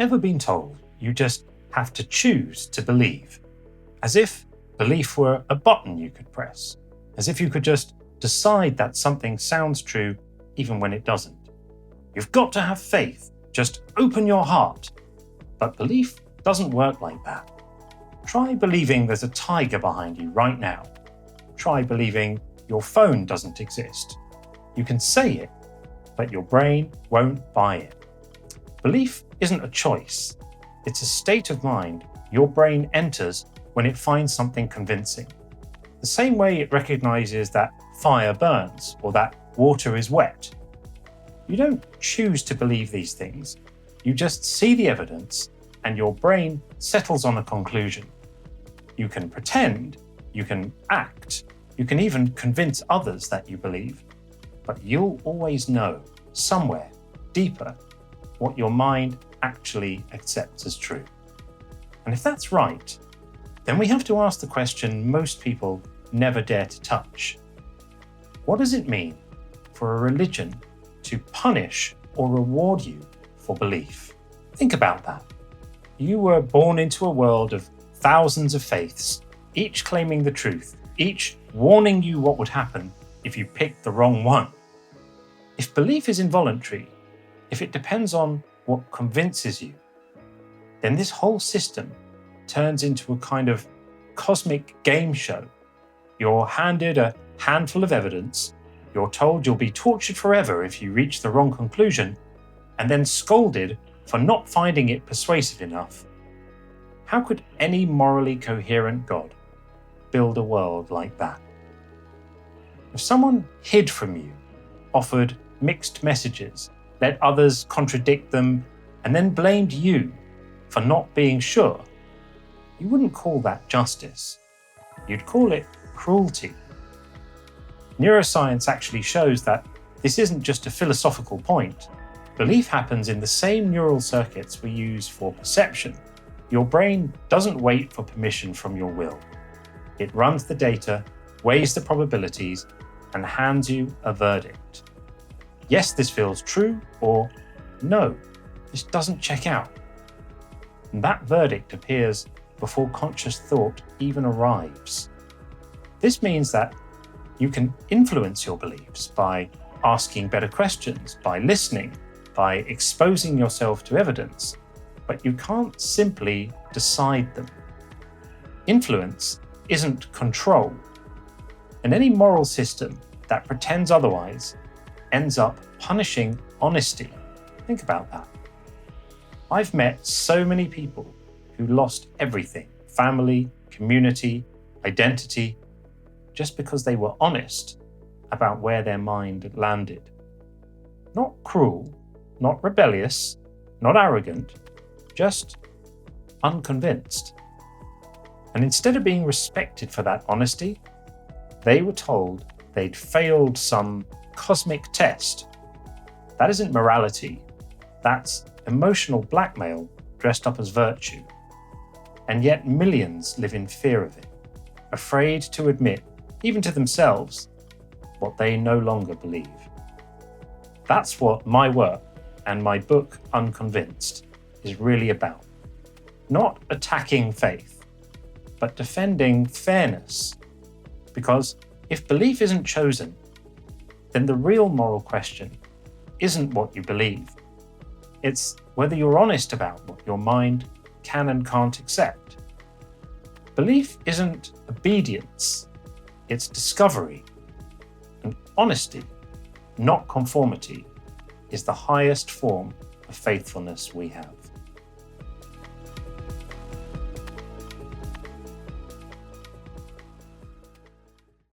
ever been told you just have to choose to believe? As if belief were a button you could press. As if you could just decide that something sounds true even when it doesn't. You've got to have faith. Just open your heart. But belief doesn't work like that. Try believing there's a tiger behind you right now. Try believing your phone doesn't exist. You can say it, but your brain won't buy it. Belief isn't a choice. It's a state of mind your brain enters when it finds something convincing. The same way it recognizes that fire burns or that water is wet. You don't choose to believe these things. You just see the evidence and your brain settles on a conclusion. You can pretend, you can act, you can even convince others that you believe, but you'll always know, somewhere deeper, what your mind actually accepts as true. And if that's right, then we have to ask the question most people never dare to touch. What does it mean for a religion to punish or reward you for belief? Think about that. You were born into a world of thousands of faiths, each claiming the truth, each warning you what would happen if you picked the wrong one. If belief is involuntary, if it depends on what convinces you, then this whole system turns into a kind of cosmic game show. You're handed a handful of evidence, you're told you'll be tortured forever if you reach the wrong conclusion, and then scolded for not finding it persuasive enough. How could any morally coherent God build a world like that? If someone hid from you, offered mixed messages, let others contradict them, and then blamed you for not being sure, you wouldn't call that justice. You'd call it cruelty. Neuroscience actually shows that this isn't just a philosophical point. Belief happens in the same neural circuits we use for perception. Your brain doesn't wait for permission from your will. It runs the data, weighs the probabilities, and hands you a verdict. Yes, this feels true, or no, this doesn't check out. And that verdict appears before conscious thought even arrives. This means that you can influence your beliefs by asking better questions, by listening, by exposing yourself to evidence, but you can't simply decide them. Influence isn't control, and any moral system that pretends otherwise ends up punishing honesty. Think about that. I've met so many people who lost everything, family, community, identity, just because they were honest about where their mind landed. Not cruel, not rebellious, not arrogant, just unconvinced. And instead of being respected for that honesty, they were told they'd failed some cosmic test. That isn't morality, that's emotional blackmail dressed up as virtue. And yet millions live in fear of it, afraid to admit, even to themselves, what they no longer believe. That's what my work and my book, Unconvinced, is really about. Not attacking faith, but defending fairness. Because if belief isn't chosen, then the real moral question isn't what you believe. It's whether you're honest about what your mind can and can't accept. Belief isn't obedience, it's discovery. And honesty, not conformity, is the highest form of faithfulness we have.